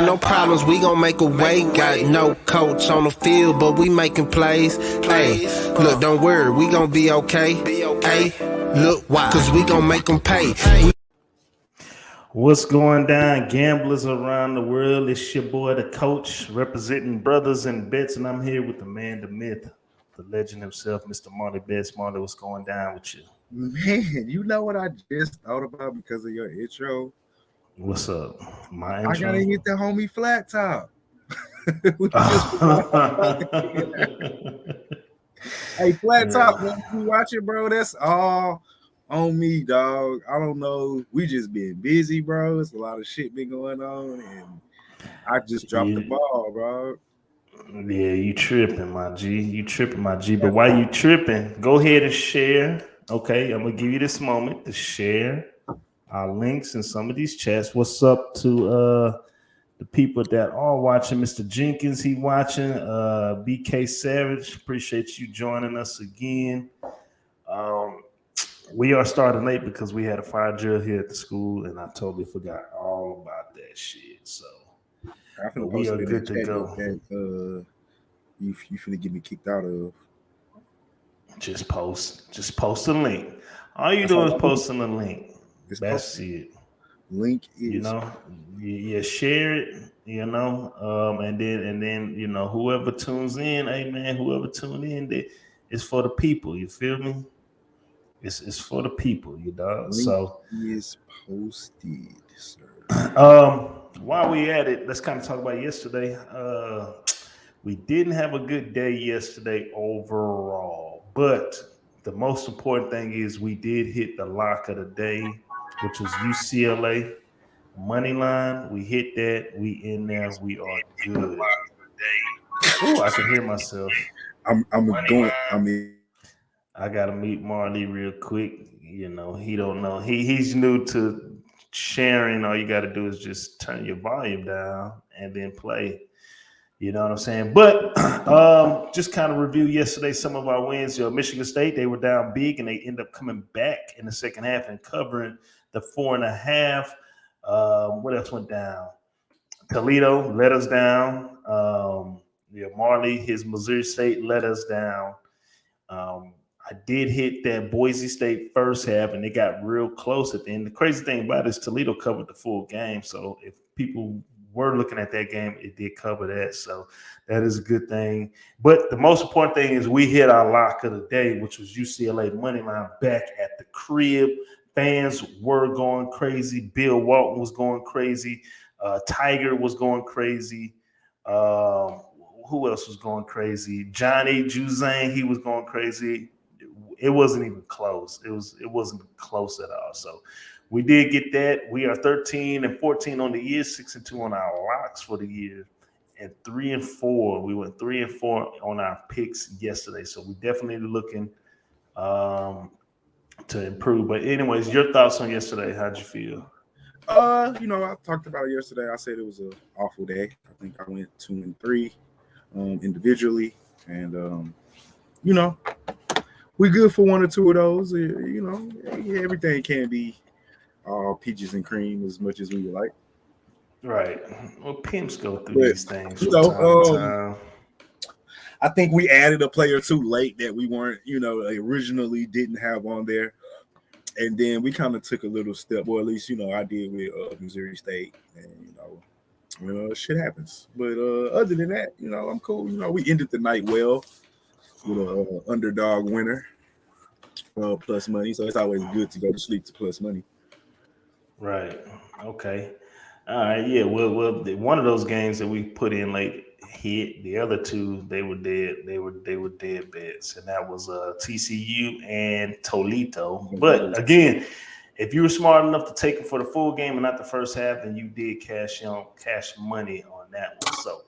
no problems, we gon' make a way. Got no coach on the field, but we making plays. Hey, look, don't worry, we gon' be okay. Hey, look, why? Cause we gon' make them pay. What's going down, gamblers around the world? It's your boy, the coach, representing Brothas N Bets, and I'm here with the man, the myth, the legend himself, Mr. Marley Bets. Marley, what's going down with you? Man, you know what I just thought about because of your intro? What's up? My intro? I gotta hit the homie flat top. Hey, flat top, man, you watch it, bro? That's all on me, dog. I don't know. We just been busy, bro. It's a lot of shit been going on, and I just dropped the ball, bro. Yeah, you tripping, my G. You tripping, my G. But while you tripping, go ahead and share. Okay, I'm gonna give you this moment to share our links in some of these chats. What's up to the people that are watching? Mr. Jenkins, he watching. BK Savage, appreciate you joining us again. We are starting late because we had a fire drill here at the school, and I totally forgot all about that shit. So we are good to go. That, you finna get me kicked out of. Just post a link. All you do is posting a link. That's it. Link is, you share it, and then whoever tunes in, hey man, whoever tuned in, it's for the people. You feel me? It's for the people, you know. Link so is posted, sir. While we at it, let's kind of talk about yesterday. We didn't have a good day yesterday overall, but the most important thing is we did hit the lock of the day, which was UCLA money line. We hit that. We in there. We are good. Oh, I can hear myself. I gotta meet Marley real quick. He don't know. He's new to sharing. All you gotta do is just turn your volume down and then play. You know what I'm saying? But just kind of review yesterday some of our wins. Michigan State, they were down big, and they end up coming back in the second half and covering the 4.5. What else went down? Toledo let us down. Marley, his Missouri State let us down. I did hit that Boise State first half, and it got real close at the end. The crazy thing about it is Toledo covered the full game. So if people were looking at that game, it did cover that. So that is a good thing. But the most important thing is we hit our lock of the day, which was UCLA money line back at the crib. Fans were going crazy. Bill Walton was going crazy. Tiger was going crazy. Who else was going crazy? Johnny Juzang, he was going crazy. It wasn't even close. It wasn't close at all. So we did get that. We are 13-14 on the year, 6-2 on our locks for the year, and 3-4. We went 3-4 on our picks yesterday. So we definitely looking to improve. But anyways, your thoughts on yesterday? How'd you feel? I talked about it yesterday. I said it was an awful day. I think I went 2-3 individually, and we good for one or two of those. Everything can't be all peaches and cream as much as we would like. Right. Well, pimps go through these things from time to time. I think we added a player too late that we weren't, originally didn't have on there. And then we kind of took a little step, or at least, I did with Missouri State. And, shit happens. But other than that, I'm cool. We ended the night well with an underdog winner, plus money. So it's always good to go to sleep to plus money. Right. Okay. All right. Yeah. Well, one of those games that we put in late hit. The other two, they were dead. They were dead bets, and that was TCU and Toledo. But again, if you were smart enough to take them for the full game and not the first half, then you did cash money on that one. So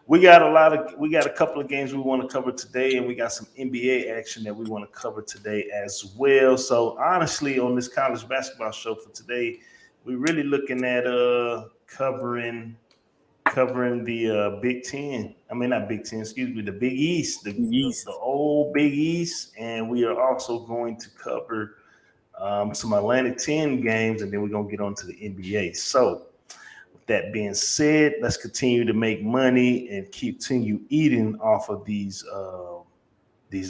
we got a couple of games we want to cover today, and we got some NBA action that we want to cover today as well. So honestly, on this college basketball show for today, we're really looking at covering the Big Ten. I mean, not Big Ten, excuse me, the Big East, the old Big East. And we are also going to cover some Atlantic 10 games, and then we're going to get on to the NBA. So That being said, let's continue to make money and continue eating off of these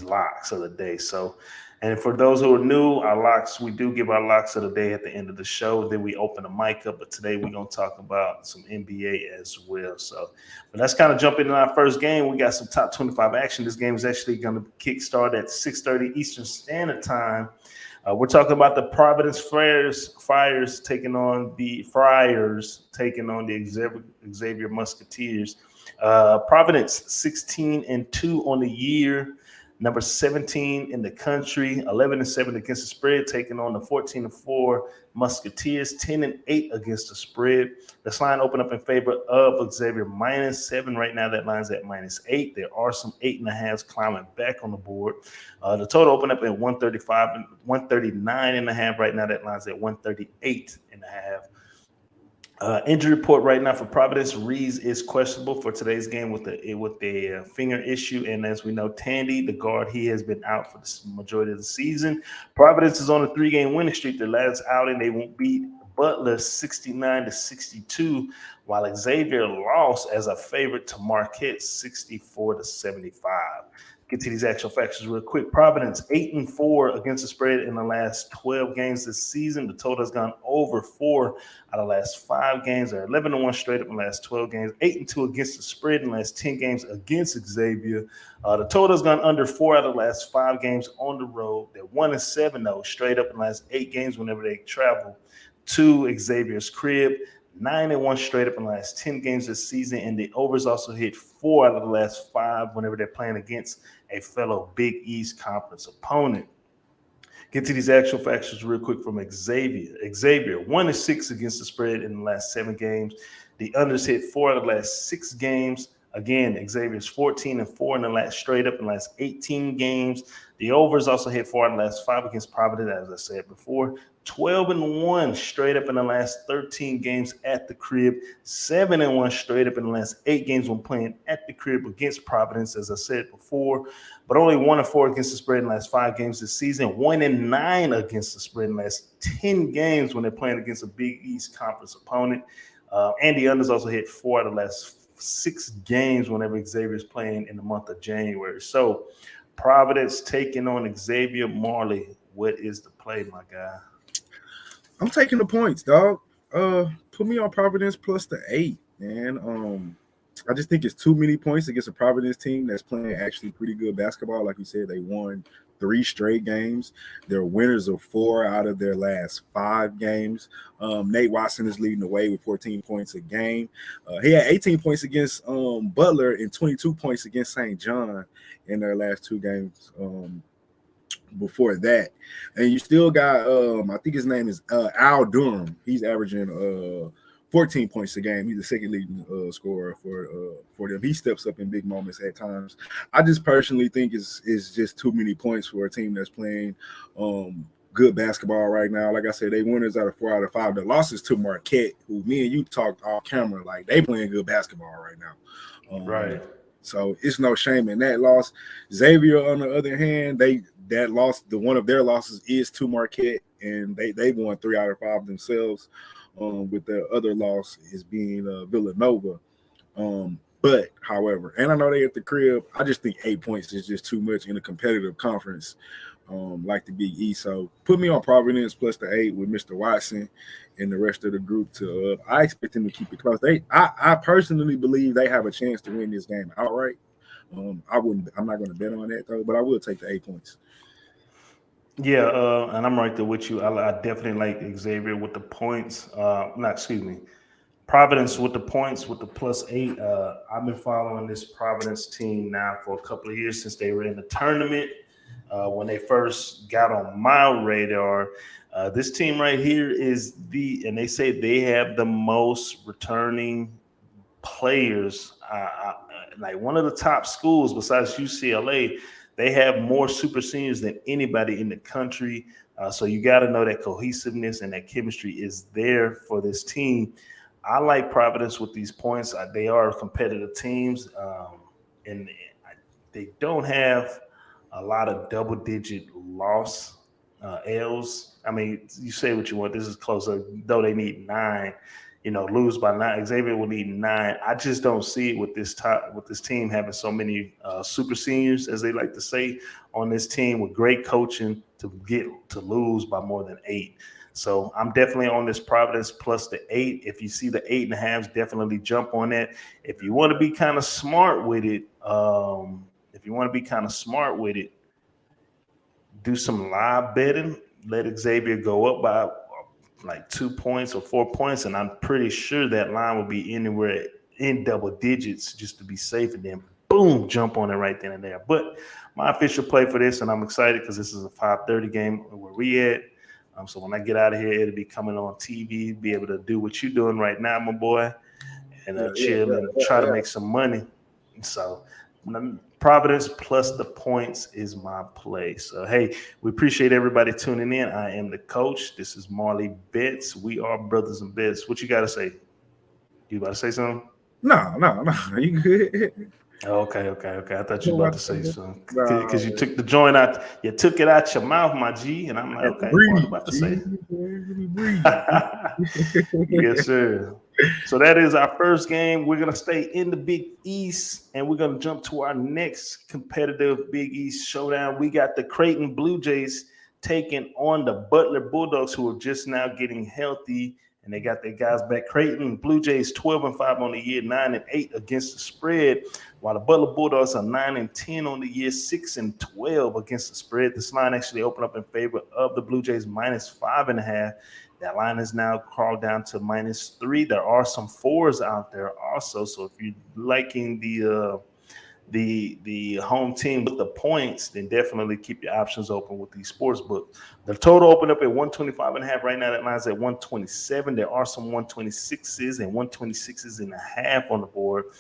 locks of the day. So, and for those who are new, our locks, we do give our locks of the day at the end of the show. Then we open the mic up. But today we're going to talk about some NBA as well. So, but let's kind of jump into our first game. We got some top 25 action. This game is actually going to kickstart at 6:30 Eastern Standard Time. We're talking about the Providence Friars taking on the Xavier Musketeers. Providence 16-2 on the year, number 17 in the country, 11-7 against the spread, taking on the 14-4 Musketeers, 10-8 against the spread. This line opened up in favor of Xavier -7. Right now, that line's at -8. There are some 8.5s climbing back on the board. The total opened up at 135 and 139.5. Right now, that line's at 138.5. Injury report right now for Providence. Reeves is questionable for today's game with a finger issue, and as we know, Tandy, the guard, he has been out for the majority of the season. Providence is on a 3-game winning streak. Their last outing, they won't beat Butler 69-62, while Xavier lost as a favorite to Marquette 64-75. Get to these actual factors real quick. Providence 8-4 against the spread in the last 12 games this season. The total has gone over 4 out of the last 5 games. They're 11-1 straight up in the last 12 games. 8-2 against the spread in the last 10 games against Xavier. The total has gone under 4 out of the last 5 games on the road. They're 1-7 though straight up in the last 8 games whenever they travel to Xavier's crib. 9-1 straight up in the last 10 games this season, and the overs also hit 4 out of the last 5 whenever they're playing against a fellow Big East Conference opponent. Get to these actual factors real quick from Xavier. Xavier 1-6 against the spread in the last 7 games. The unders hit 4 out of the last 6 games. Again, Xavier's 14-4 in the last straight up in the last 18 games. The overs also hit 4 out of the last 5 against Providence, as I said before. 12-1 straight up in the last 13 games at the crib. 7-1 straight up in the last 8 games when playing at the crib against Providence, as I said before. But only 1-4 against the spread in the last 5 games this season. 1-9 against the spread in the last 10 games when they're playing against a Big East Conference opponent. And the unders also hit 4 out of the last 6 games whenever Xavier is playing in the month of January. So Providence taking on Xavier. Marley, what is the play, my guy? I'm taking the points, dog. Put me on Providence plus the 8, man. I just think it's too many points against a Providence team that's playing actually pretty good basketball. Like you said, they won 3 straight games. They're winners of 4 out of their last 5 games. Nate Watson is leading the way with 14 points a game. He had 18 points against Butler and 22 points against St. John in their last 2 games before that. And you still got, I think his name is Al Durham. He's averaging 14 points a game. He's the second leading scorer for them. He steps up in big moments at times. I just personally think it's just too many points for a team that's playing good basketball right now. Like I said, they winners out of 4 out of 5. The losses to Marquette, who me and you talked off camera, like they playing good basketball right now. Right. So it's no shame in that loss. Xavier, on the other hand, that loss, one of their losses is to Marquette, and they won 3 out of 5 themselves. With their other loss is being Villanova. But, however, and I know they at the crib, I just think 8 points is just too much in a competitive conference like the Big East. So put me on Providence plus the 8 with Mr. Watson and the rest of the group. I expect them to keep it close. I personally believe they have a chance to win this game outright. I'm not going to bet on that, though, but I will take the 8 points. Yeah, and I'm right there with you. I definitely like Xavier with the points. Providence with the points with the plus 8. I've been following this Providence team now for a couple of years since they were in the tournament. When they first got on my radar, this team right here is and they say they have the most returning players. Like one of the top schools besides UCLA. They have more super seniors than anybody in the country. So you got to know that cohesiveness and that chemistry is there for this team. I like Providence with these points. They are competitive teams, and they don't have a lot of double-digit loss L's. I mean, you say what you want. This is closer, though they need 9. lose by 9. Xavier will need 9. I just don't see it with this team having so many super seniors, as they like to say, on this team with great coaching to lose by more than 8. So I'm definitely on this Providence plus the 8. If you see the 8.5s, definitely jump on that. If you want to be kind of smart with it, do some live betting. Let Xavier go up by like 2 points or 4 points, and I'm pretty sure that line will be anywhere in double digits just to be safe, and then boom, jump on it right then and there. But my official play for this, and I'm excited because this is a 5:30 game where we at. So when I get out of here, it'll be coming on TV, be able to do what you're doing right now, my boy, and chill and try to make some money. So Providence plus the points is my play. So, hey, we appreciate everybody tuning in. I am the coach. This is Marley Bets. We are Brothas N Bets. What you got to say? You about to say something? No. You good? Okay. I thought you were about to say something because you took the joint out. You took it out your mouth, my G, and I'm like, okay, what am I about to say? Yes, sir. So that is our first game. We're going to stay in the Big East, and we're going to jump to our next competitive Big East showdown. We got the Creighton Blue Jays taking on the Butler Bulldogs, who are just now getting healthy, and they got their guys back. Creighton Blue Jays 12-5 on the year, 9-8 against the spread, while the Butler Bulldogs are 9-10 on the year, 6-12 against the spread. This line actually opened up in favor of the Blue Jays, -5.5. That line is now crawled down to -3. There are some 4s out there also. So if you're liking the home team with the points, then definitely keep your options open with these sports books. The total opened up at 125.5. Right now, that line's at 127. There are some 126s and 126.5 on the board.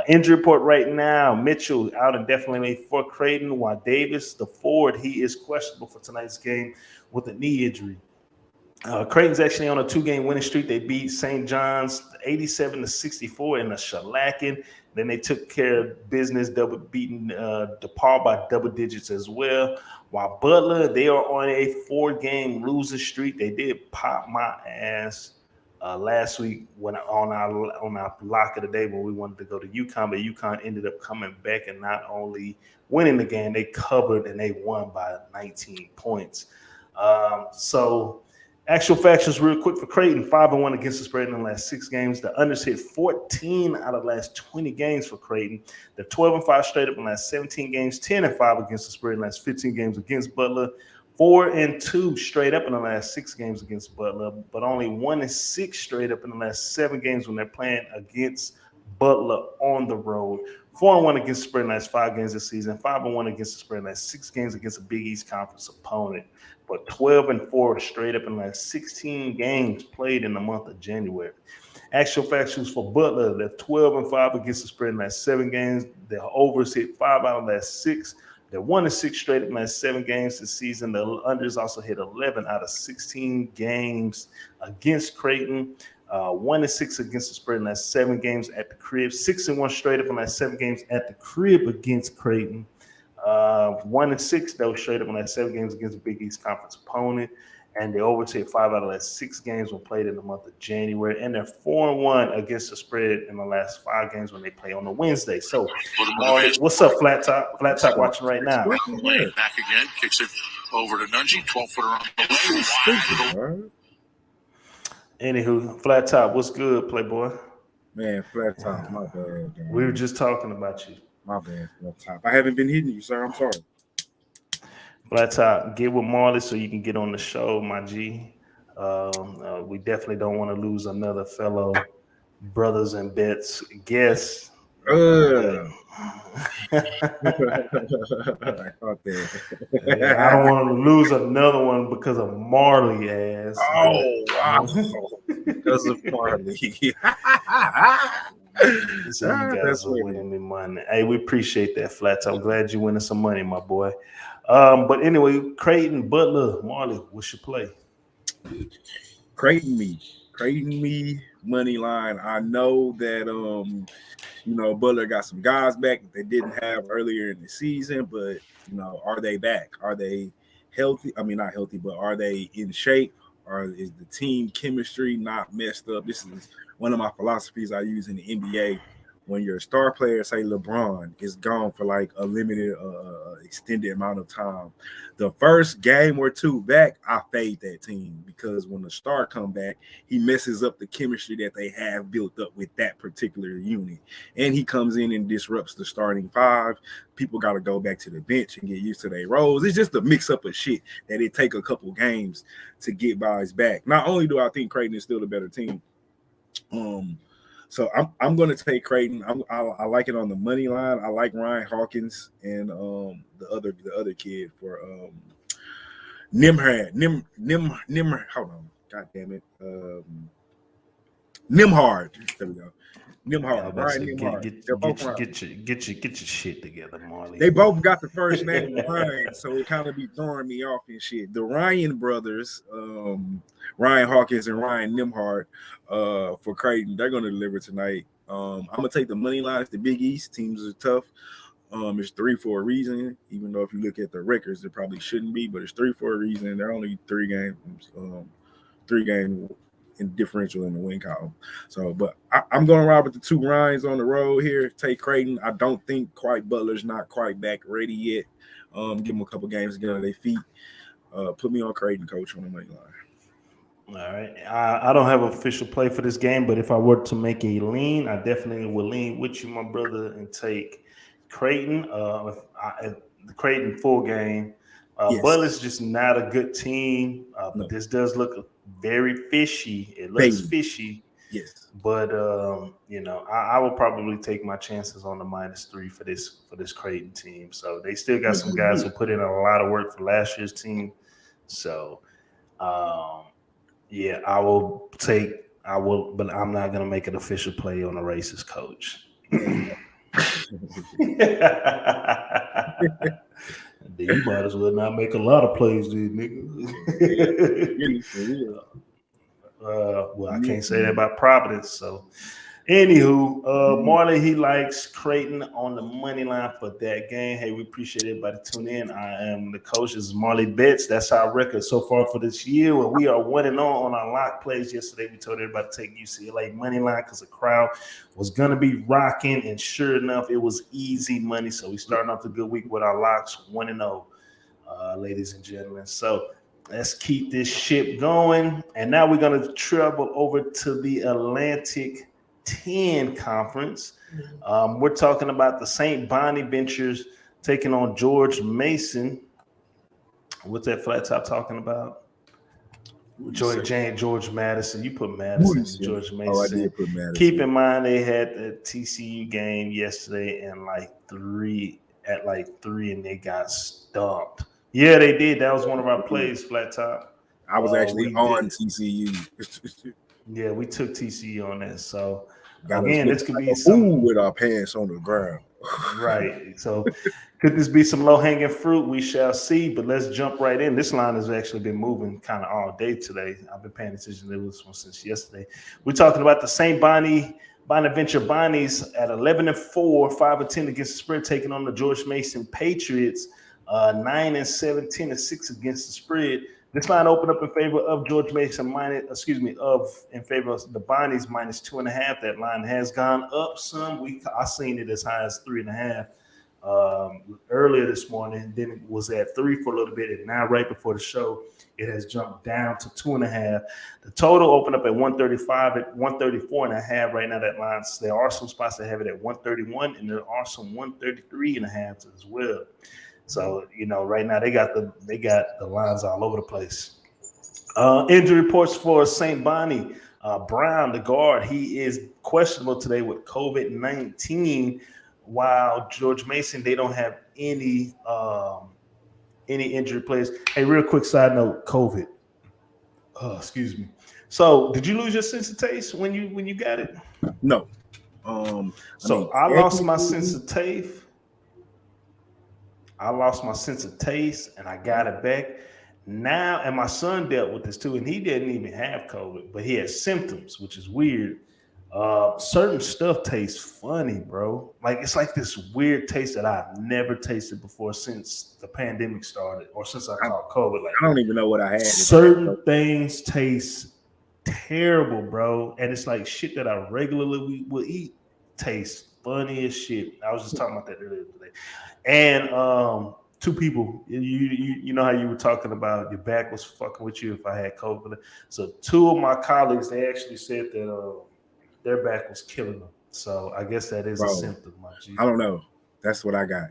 Injury report right now: Mitchell out indefinitely for Creighton, while Davis, the forward, he is questionable for tonight's game with a knee injury. Creighton's actually on a 2-game winning streak. They beat St. John's 87-64 in a shellacking. Then they took care of business, beating DePaul by double digits as well. While Butler, they are on a 4-game losing streak. They did pop my ass last week when on our lock of the day when we wanted to go to UConn, but UConn ended up coming back and not only winning the game, they covered and they won by 19 points. So actual factions real quick for Creighton: 5-1 against the spread in the last 6 games. The unders hit 14 out of the last 20 games for Creighton. They're 12-5 straight up in the last 17 games, 10-5 against the spread in the last 15 games against Butler, 4-2 straight up in the last 6 games against Butler, but only 1-6 straight up in the last 7 games when they're playing against Butler on the road. 4-1 against the spread in the last 5 games this season, 5-1 against the spread in the last 6 games against a Big East Conference opponent, but 12-4 straight up in the last 16 games played in the month of January. Actual factions for Butler: they're 12-5 against the spread in the last 7 games. Their overs hit 5 out of the last 6. They're 1-6 straight up in the last 7 games this season. The unders also hit 11 out of 16 games against Creighton. 1-6 against the spread in the last 7 games at the crib. 6-1 straight up in the last 7 games at the crib against Creighton. 1-6 though straight up in the last 7 games against a Big East Conference opponent. And they overtake 5 out of the last 6 games when played in the month of January. And they're 4-1 against the spread in the last 5 games when they play on a Wednesday. So, what's up, Flat Top? Flat Top watching right now. Back again, kicks it over to Nunji, 12-footer on the lane. Anywho, Flat Top, what's good, Playboy? Man, Flat Top, my bad. Man. We were just talking about you. My bad, Flat Top. I haven't been hitting you, sir. I'm sorry. Flat Top, get with Marley so you can get on the show, my G. We definitely don't want to lose another fellow Brothas N Bets guest. I don't want to lose another one because of Marley ass. Oh, wow. Because of Marley. So you guys are winning me money. Hey, we appreciate that, Flats. I'm glad you're winning some money, my boy. But anyway, Creighton, Butler, Marley, what's your play? Creighton me, money line. I know that Butler got some guys back that they didn't have earlier in the season, but are they back? Are they healthy? I mean, not healthy, but are they in shape? Or is the team chemistry not messed up? This is one of my philosophies I use in the NBA. When your star player, say LeBron, is gone for like a limited, extended amount of time, the first game or two back, I fade that team because when the star come back, he messes up the chemistry that they have built up with that particular unit, and he comes in and disrupts the starting five. People got to go back to the bench and get used to their roles. It's just a mix up of shit that it take a couple games to get guys back. Not only do I think Creighton is still the better team, so I'm going to take Creighton. I like it on the money line. I like Ryan Hawkins and the other kid for Nimhard. Hold on, god damn it, Nimhard. There we go. Nimhard. Ryan Nimhard. Get your shit together, Marley. They both got the first name Ryan, so it kind of be throwing me off and shit. The Ryan brothers, Ryan Hawkins and Ryan Nimhard, for Creighton, they're going to deliver tonight. I'm going to take the money lines. The Big East teams are tough. It's 3 for a reason, even though if you look at the records, it probably shouldn't be, but it's 3 for a reason. They're only 3 games, 3 game in differential in the win column. So, but I'm going to ride with the 2 Ryans on the road here. Take Creighton. I don't think Butler's not quite back ready yet. Give them a couple games to get on their feet. Put me on Creighton, coach, on the money line. All right. I don't have an official play for this game, but if I were to make a lean, I definitely would lean with you, my brother, and take Creighton. The Creighton full game. Yes. Butler's just not a good team, but this does look very fishy. It looks fishy. Yes. But I will probably take my chances on the -3 for this Creighton team. So they still got some guys who put in a lot of work for last year's team. So I will, but I'm not gonna make an official play on a racist coach. You might as well not make a lot of plays, dude, nigga. Well, I can't say that about Providence. So, anywho, Marley, he likes Creighton on the money line for that game. Hey, we appreciate everybody tuning in. I am the coach. This is Marley Bets. That's our record so far for this year. Well, we are 1-0 on our lock plays. Yesterday, we told everybody to take UCLA money line because the crowd was going to be rocking. And sure enough, it was easy money. So we starting off the good week with our locks 1-0, ladies and gentlemen. So let's keep this ship going. And now we're going to travel over to the Atlantic 10 conference. We're talking about the St. Bonaventures taking on George Mason. What's that flat top talking about? George Madison. You put Madison, George Mason. Oh, I did put Madison. Keep in mind they had the TCU game yesterday and like 3, and they got stomped. Yeah, they did. That was one of our plays, flat top. I was actually on TCU. Yeah, we took TCU on that. So Got again, this could be some with our pants on the ground. Right. So could this be some low-hanging fruit? We shall see. But let's jump right in. This line has actually been moving kind of all day today. I've been paying attention to this one since yesterday. We're talking about the St. Bonaventure Bonnies at 11-4, 5-10 against the spread, taking on the George Mason Patriots, 9-7, 10-6 against the spread. This line opened up in favor of George Mason in favor of the Bonnies -2.5. That line has gone up some. I seen it as high as 3.5 earlier this morning. Then it was at 3 for a little bit, and now right before the show, it has jumped down to 2.5. The total opened up at 135 at 134.5. Right now, that line, there are some spots that have it at 131, and there are some 133.5 as well. So, right now they got the lines all over the place. Injury reports for St. Bonnie. Brown, the guard, he is questionable today with COVID-19. While George Mason, they don't have any injury players. Hey, real quick side note, COVID. Excuse me. So, did you lose your sense of taste when you got it? No. I lost my sense of taste. I lost my sense of taste, and I got it back. Now, and my son dealt with this too, and he didn't even have COVID, but he had symptoms, which is weird. Certain stuff tastes funny, bro. Like it's like this weird taste that I've never tasted before since the pandemic started, or since I caught COVID. Like I don't even know what I had. Certain things taste terrible, bro. And it's like shit that I regularly will eat tastes funny as shit. I was just talking about that earlier today. And two people, you know how you were talking about your back was fucking with you if I had COVID. So two of my colleagues, they actually said that their back was killing them. So I guess that is a symptom, my G. I don't know. That's what I got.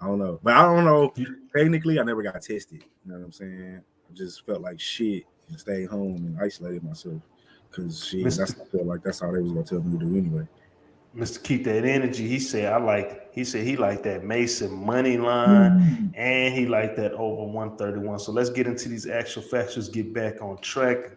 I don't know. But I don't know. Technically, I never got tested. You know what I'm saying? I just felt like shit and stayed home and isolated myself. Because shit, I feel like that's how they was gonna tell me to do anyway. Mr. Keep That Energy, he said he liked that Mason money line and he liked that over 131. So let's get into these actual factors, get back on track.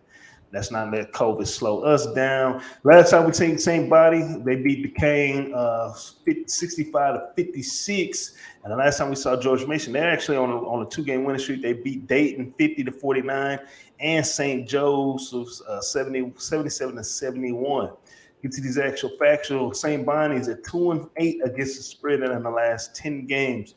Let's not let COVID slow us down. Last time we seen St. Body, they beat Duquesne 65-56. And the last time we saw George Mason, they're actually on a 2-game winning streak. They beat Dayton 50-49 and St. Joe's 77-71. Get to these actual factual. St. Bonnie's at 2-8 against the spread in the last 10 games.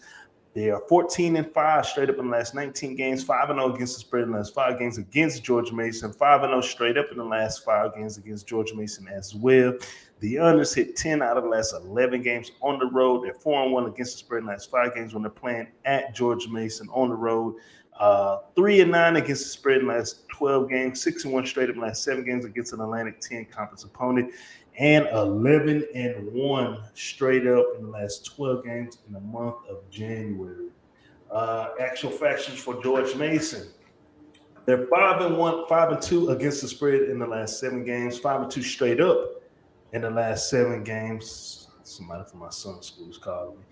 They are 14-5 straight up in the last 19 games, 5-0 against the spread in the last 5 games against George Mason, 5-0 straight up in the last 5 games against George Mason as well. The unders hit 10 out of the last 11 games on the road. They're 4-1 against the spread in the last 5 games when they're playing at George Mason on the road. 3-9 against the spread in the last 12 games, 6-1 straight up in the last 7 games against an Atlantic 10 conference opponent, and 11-1 straight up in the last 12 games in the month of January. Actual factions for George Mason. They're 5-1, 5-2 against the spread in the last 7 games, 5-2 straight up in the last 7 games. Somebody from my son's school is calling me.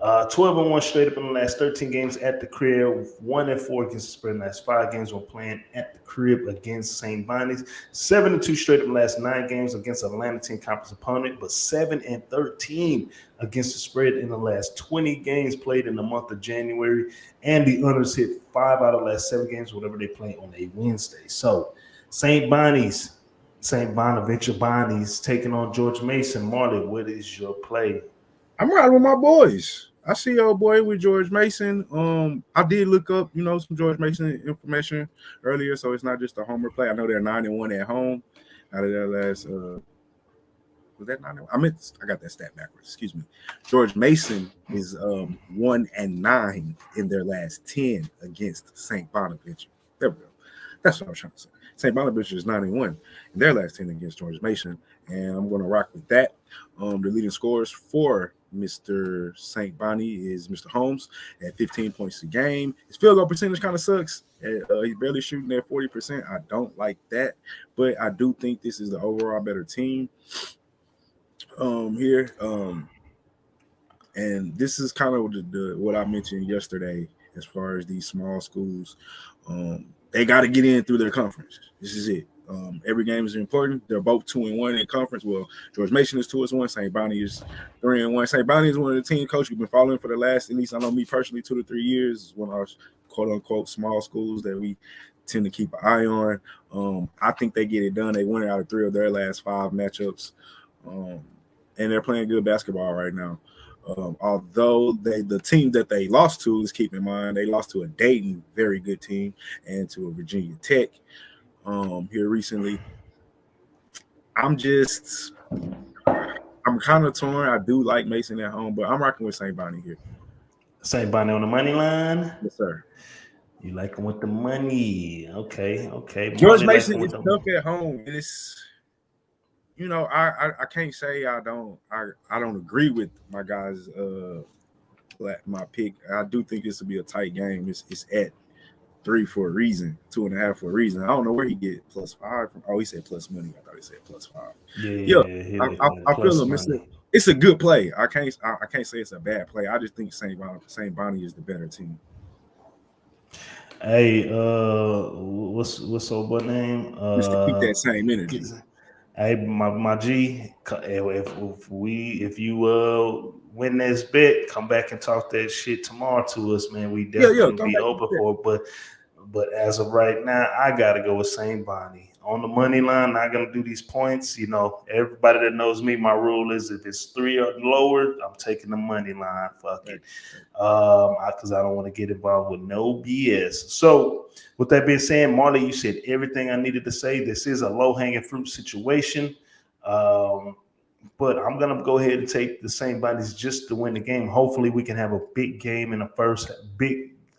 12-1 straight up in the last 13 games at the crib, 1-4 against the spread in the last 5 games when playing at the crib against St. Bonnie's, 7-2 straight up in the last 9 games against an Atlantic 10 conference opponent, but 7-13 against the spread in the last 20 games played in the month of January, and the unders hit 5 out of the last 7 games whenever they play on a Wednesday. So St. Bonaventure Bonnies taking on George Mason. Marley, what is your play? I'm riding with my boys. I see old boy with George Mason. I did look up, some George Mason information earlier, so it's not just a homer play. I know they're 9-1 at home out of their last. Was that 9-1? I got that stat backwards. Excuse me. George Mason is 1-9 in their last 10 against St. Bonaventure. There we go. That's what I was trying to say. St. Bonaventure is 9-1 in their last 10 against George Mason, and I'm going to rock with that. The leading scorers for Mr. St. Bonnie is Mr. Holmes at 15 points a game. His field goal percentage kind of sucks. He's barely shooting at 40%. I don't like that, but I do think this is the overall better team here. And this is kind of what I mentioned yesterday as far as these small schools. They got to get in through their conference. This is it. Every game is important. They're both 2-1 in conference. Well, George Mason is 2-1. St. Bonnie is 3-1. St. Bonnie is one of the team coaches we've been following for the last, at least I know me personally, 2 to 3 years. It's one of our quote unquote small schools that we tend to keep an eye on. I think they get it done. They won out of 3 of their last 5 matchups, and they're playing good basketball right now. Although the team that they lost to, let's keep in mind, they lost to a Dayton, very good team, and to a Virginia Tech here recently. I'm kind of torn. I do like Mason at home, but I'm rocking with St. Bonnie here. St. Bonnie on the money line? Yes, sir. You like him with the money. Okay. George Mason is tough at home. It's I can't say I don't agree with my guys my pick. I do think this will be a tight game. It's at 3 for a reason, 2.5 for a reason. I don't know where he get +5 from. Oh, he said plus money. I thought he said +5. Yeah. I feel him. It's a good play. I can't say it's a bad play. I just think St. Bonnie is the better team. Hey, what's old boy name? Just to keep that same energy. Hey, my G, if you win this bet, come back and talk that shit tomorrow to us, man. We definitely be open for it. But as of right now, I gotta go with St. Bonnie on the money line, not going to do these points. You know, everybody that knows me, my rule is if it's 3 or lower, I'm taking the money line. Fuck it. Because I don't want to get involved with no BS. So with that being said, Marley, you said everything I needed to say. This is a low-hanging fruit situation. But I'm going to go ahead and take the St. Bonnie's just to win the game. Hopefully we can have a big game in the first,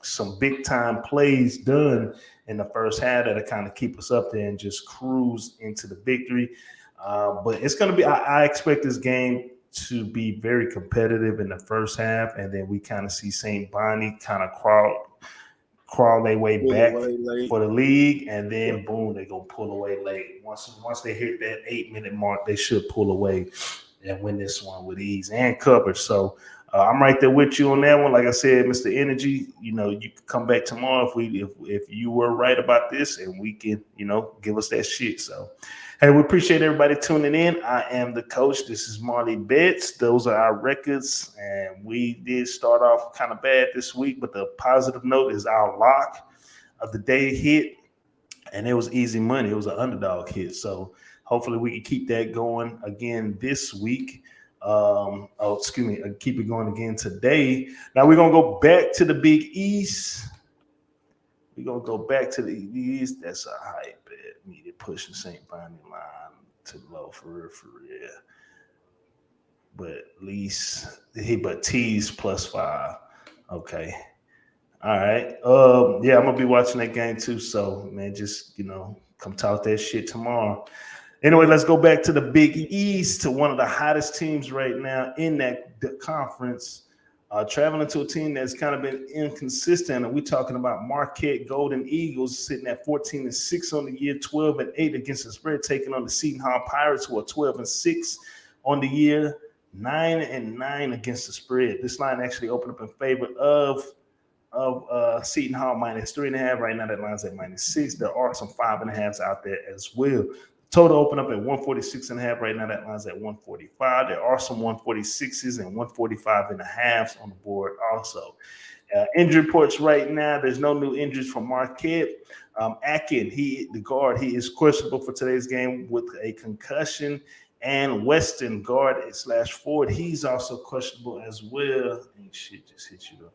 some big-time plays done in the first half that'll kind of keep us up there and just cruise into the victory. But it's going to be – I expect this game to be very competitive in the first half, and then we kind of see St. Bonnie kind of crawl their way back for the league, and then boom, they're gonna pull away late. Once they hit that 8-minute mark, they should pull away and win this one with ease and cover. So I'm right there with you on that one. Like I said, Mr. Energy, you know, you can come back tomorrow if you were right about this, and we can, you know, give us that shit. So hey, we appreciate everybody tuning in. I am the coach. This is Marley Bets. Those are our records. And we did start off kind of bad this week, but the positive note is our lock of the day hit. And it was easy money. It was an underdog hit. So hopefully we can keep that going again this week. Keep it going again today. Now we're going to go back to the Big East. We're going to go back to the East. That's a high bet. Needed pushing St. Bonnie line to low for real. But at least T's +5. Okay. All right. Yeah, I'm gonna be watching that game too. So man, just come talk that shit tomorrow. Anyway, let's go back to the Big East, to one of the hottest teams right now in that conference. Traveling to a team that's kind of been inconsistent, and we're talking about Marquette Golden Eagles sitting at 14-6 on the year, 12-8 against the spread, taking on the Seton Hall Pirates, who are 12-6 on the year, 9-9 against the spread. This line actually opened up in favor of Seton Hall -3.5. Right now, that line's at -6. There are some 5.5s out there as well. Total open up at 146.5. Right now, that line's at 145. There are some 146s and 145.5s on the board also. Injury reports right now, there's no new injuries from Marquette. Akin, the guard, he is questionable for today's game with a concussion. And Weston, guard / forward, he's also questionable as well. Shit just hit you up.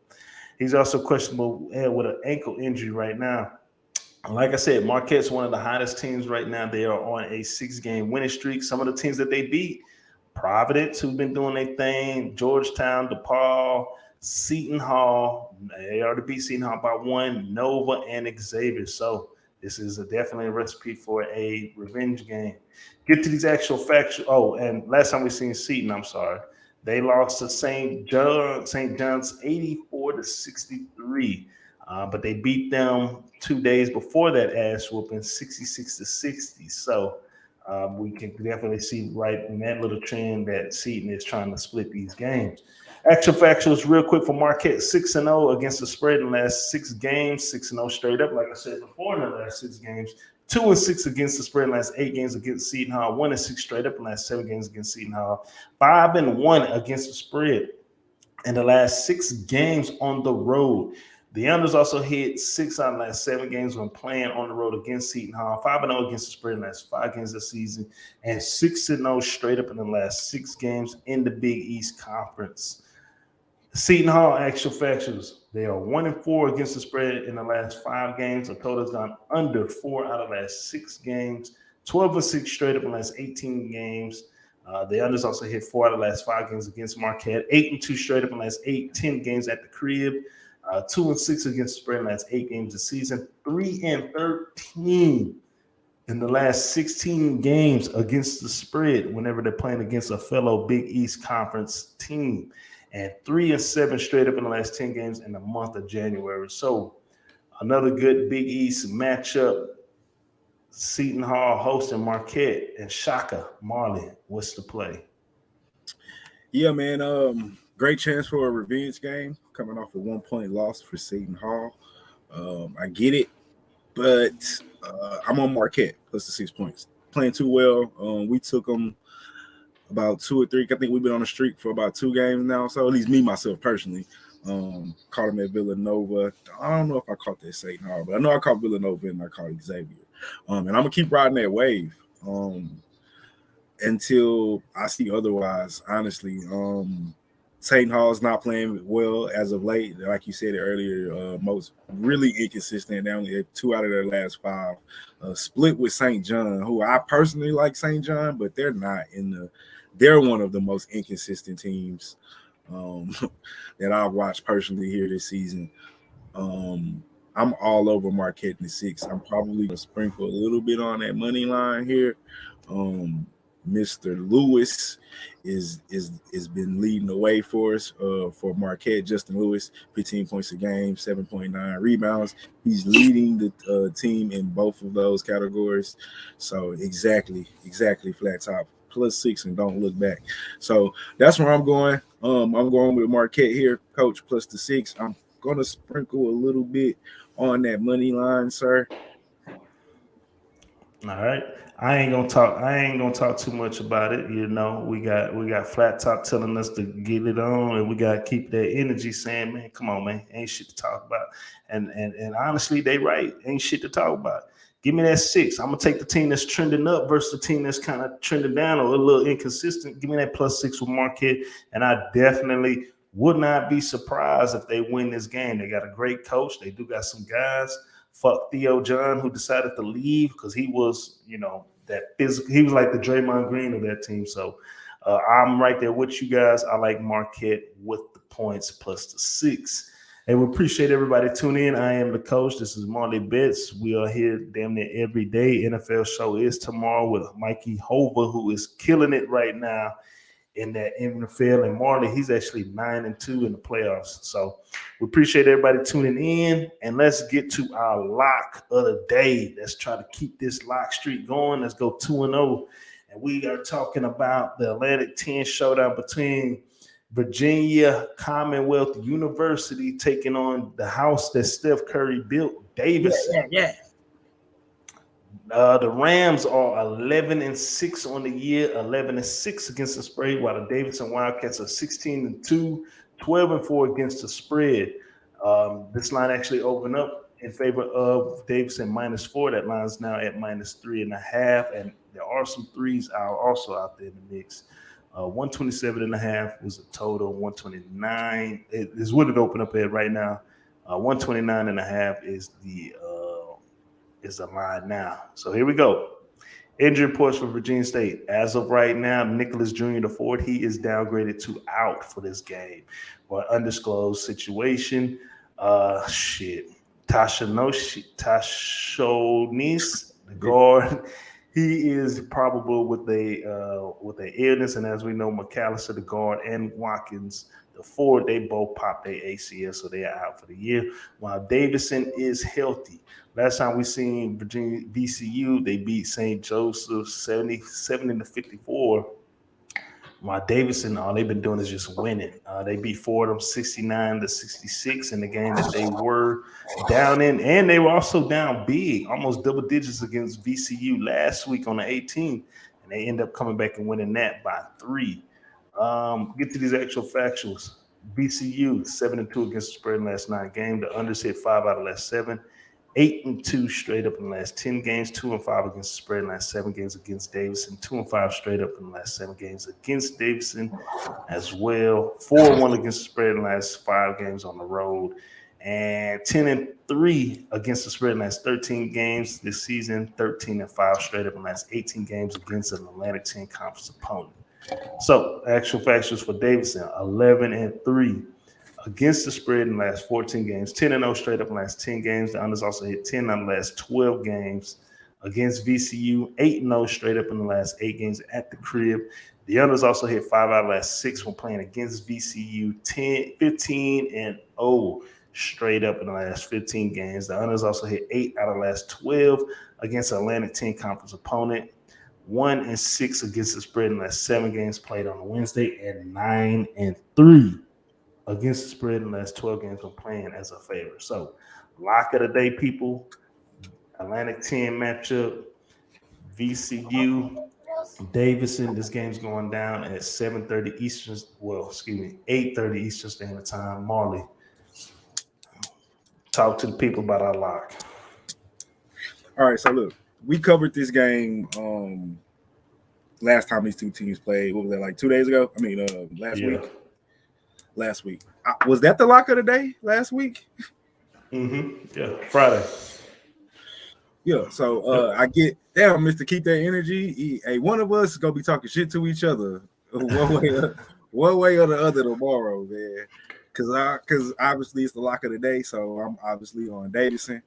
He's also questionable with an ankle injury right now. Like I said, Marquette's one of the hottest teams right now. They are on a 6-game winning streak. Some of the teams that they beat: Providence, who've been doing their thing, Georgetown, DePaul, Seton Hall. They already beat Seton Hall by 1, Nova, and Xavier. So this is definitely a recipe for a revenge game. Get to these actual facts. Oh, and last time we seen Seton, they lost to St. John's 84-63. But they beat them 2 days before that ass whooping, 66-60. So we can definitely see right in that little trend that Seton is trying to split these games. Actual factuals real quick for Marquette: 6-0 against the spread in the last 6 games, 6-0 straight up, like I said before, in the last 6 games. 2-6 against the spread in the last 8 games against Seton Hall. 1-6 straight up in the last 7 games against Seton Hall. 5-1 against the spread in the last 6 games on the road. The unders also hit 6 out of the last 7 games when playing on the road against Seton Hall. 5-0 against the spread in the last 5 games this season, and 6-0 straight up in the last 6 games in the Big East Conference. Seton Hall actual factuals: they are 1-4 against the spread in the last 5 games. The total has gone under 4 out of the last 6 games. 12-6 straight up in the last 18 games. The unders also hit 4 out of the last 5 games against Marquette. 8-2 straight up in the last 10 games at the crib. 2-6 against the spread in the last 8 games this season. 3-13 in the last 16 games against the spread whenever they're playing against a fellow Big East Conference team. And 3-7 straight up in the last 10 games in the month of January. So another good Big East matchup. Seton Hall hosting Marquette, and Shaka, Marley, what's the play? Yeah, man. Great chance for a revenge game coming off a 1-point loss for Seton Hall. I get it, but I'm on Marquette plus the 6 points. Playing too well. We took them about 2 or 3. I think we've been on a streak for about 2 games now. So at least me, myself, personally, caught them at Villanova. I don't know if I caught that Seton Hall, but I know I caught Villanova and I caught Xavier. And I'm gonna keep riding that wave until I see otherwise. Honestly, Seton Hall's not playing well as of late. Like you said earlier, most really inconsistent. They only had 2 out of their last 5. Split with St. John, who I personally like St. John, but they're not in the. They're one of the most inconsistent teams that I've watched personally here this season. I'm all over Marquette in the 6. I'm probably gonna sprinkle a little bit on that money line here. Mr. Lewis is been leading the way for us for Marquette. Justin Lewis, 15 points a game, 7.9 rebounds. He's leading the team in both of those categories. So exactly flat top +6 and don't look back. So that's where I'm going. I'm going with Marquette here, coach, plus the 6. I'm gonna sprinkle a little bit on that money line, sir. All right. I ain't gonna talk too much about it. You know, we got Flat Top telling us to get it on, and we gotta keep that energy saying, man, come on, man, ain't shit to talk about. And honestly, they right, ain't shit to talk about. Give me that 6. I'm gonna take the team that's trending up versus the team that's kind of trending down or a little inconsistent. Give me that +6 with Marquette, and I definitely would not be surprised if they win this game. They got a great coach. They do got some guys. Fuck Theo John, who decided to leave because he was, you know, that physical. He was like the Draymond Green of that team. So I'm right there with you guys. I like Marquette with the points plus the 6. And we appreciate everybody tuning in. I am the coach. This is Marley Bets. We are here damn near every day. NFL show is tomorrow with Mikey Hova, who is killing it right now in that NFL. And Marley, he's actually 9-2 in the playoffs. So we appreciate everybody tuning in. And let's get to our lock of the day. Let's try to keep this lock streak going. Let's go 2-0. And we are talking about the Atlantic 10 showdown between Virginia Commonwealth University taking on the house that Steph Curry built, Davidson. Yeah. The Rams are 11-6 on the year, 11-6 against the spread, while the Davidson Wildcats are 16-2, 12-4 against the spread. This line actually opened up in favor of Davidson -4. That line's now at -3.5, and there are some threes also out there in the mix. 127.5 was a total. 129 is what it opened up at right now. 129.5 is the line now. So here we go. Injury reports for Virginia State. As of right now, Nicholas Jr. IV, he is downgraded to out for this game for an undisclosed situation. Tashonis, the guard, he is probable with a illness, and as we know, McAllister, the guard, and Watkins, the forward, they both popped their ACL, so they are out for the year. While Davidson is healthy. Last time we seen Virginia VCU, they beat St. Joseph 70-54. While Davidson, all they've been doing is just winning. They beat Fordham 69-66 in the game that they were down in, and they were also down big, almost double digits against VCU last week on the 18th, and they end up coming back and winning that by 3. Get to these actual factuals. VCU 7-2 against the spread in the last 9 games. The unders hit 5 out of the last 7. 8-2 straight up in the last 10 games, 2-5 against the spread in the last 7 games against Davidson, 2-5 straight up in the last 7 games against Davidson as well, 4-1 against the spread in the last 5 games on the road, and 10-3 against the spread in the last 13 games this season, 13-5 straight up in the last 18 games against an Atlantic 10 conference opponent. So, actual factuals for Davidson, 11-3. Against the spread in the last 14 games, 10-0 straight up in the last 10 games. The unders also hit 10 out of the last 12 games. Against VCU, 8-0 straight up in the last 8 games at the crib. The unders also hit 5 out of the last 6 when playing against VCU, 15-0 straight up in the last 15 games. The unders also hit 8 out of the last 12 against an Atlantic 10 conference opponent. 1-6 against the spread in the last 7 games played on a Wednesday, and 9-3 against the spread in the last 12 games when playing as a favorite. So, lock of the day, people. Atlantic 10 matchup. VCU, Davidson. This game's going down at 7:30 Eastern. 8:30 Eastern Standard Time. Marley, talk to the people about our lock. All right, so look, we covered this game last time these two teams played. What was that, like 2 days ago? I mean, last week. Last week. Was that the lock of the day last week? Yeah, Friday. Yeah, so I get down, Mr. Keep That Energy. Hey, one of us is gonna be talking shit to each other one way or the other tomorrow, man. Because obviously it's the lock of the day, so I'm obviously on Davidson.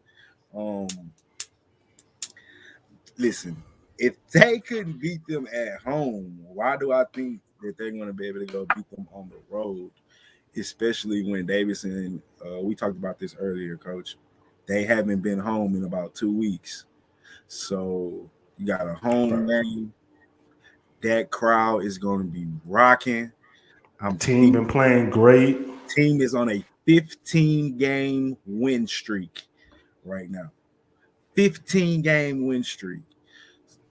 Listen, if they couldn't beat them at home, why do I think that they're going to be able to go beat them on the road? Especially when Davidson, we talked about this earlier, Coach. They haven't been home in about 2 weeks. So you got a home game. That crowd is going to be rocking. Team been playing great. Team is on a 15-game win streak right now. 15-game win streak.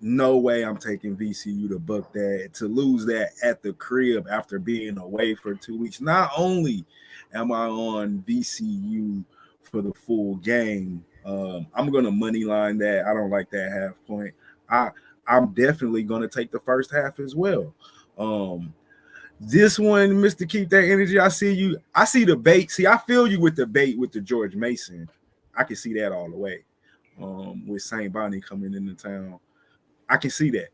No way I'm taking VCU to buck that, to lose that at the crib after being away for 2 weeks. Not only am I on VCU for the full game, I'm going to money line that. I don't like that half point. I'm definitely going to take the first half as well. This one, Mr. Keep That Energy, I see you. I see the bait. See, I feel you with the bait with the George Mason. I can see that all the way. With St. Bonnie coming into town. I can see that.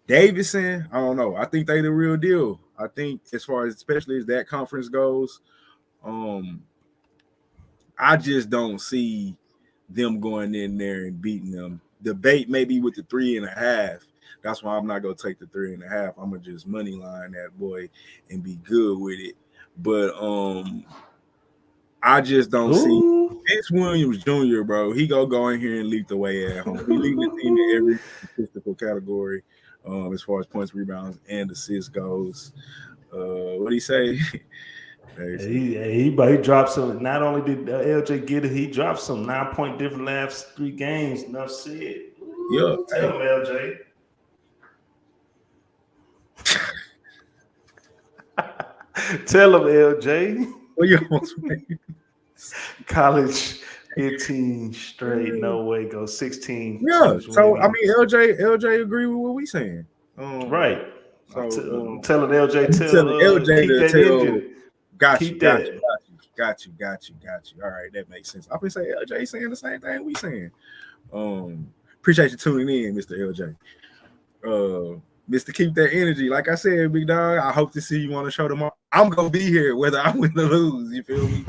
Davidson, I don't know. I think they the real deal. I think as far as especially as that conference goes, I just don't see them going in there and beating them. The bait maybe with the 3.5. That's why I'm not gonna take the 3.5. I'm gonna just money line that boy and be good with it. But I just don't see Vince Williams Jr., bro. He go in here and lead the way at home. He lead the team in every statistical category, as far as points, rebounds, and assists goes. What do you say? He dropped some. Not only did LJ get it, he dropped some 9-point different last 3 games. Enough said. Yeah, tell him LJ. Tell him LJ. Well, you almost college 15 straight, no way, go 16. Yeah, so I mean, LJ agree with what we saying, right? So I'm telling LJ, telling LJ to tell. Got you. All right, that makes sense. I'm gonna say LJ saying the same thing we saying. Appreciate you tuning in, Mr. LJ. Mr. Keep That Energy. Like I said, big dog, I hope to see you on the show tomorrow. I'm gonna be here whether I win or lose. You feel me?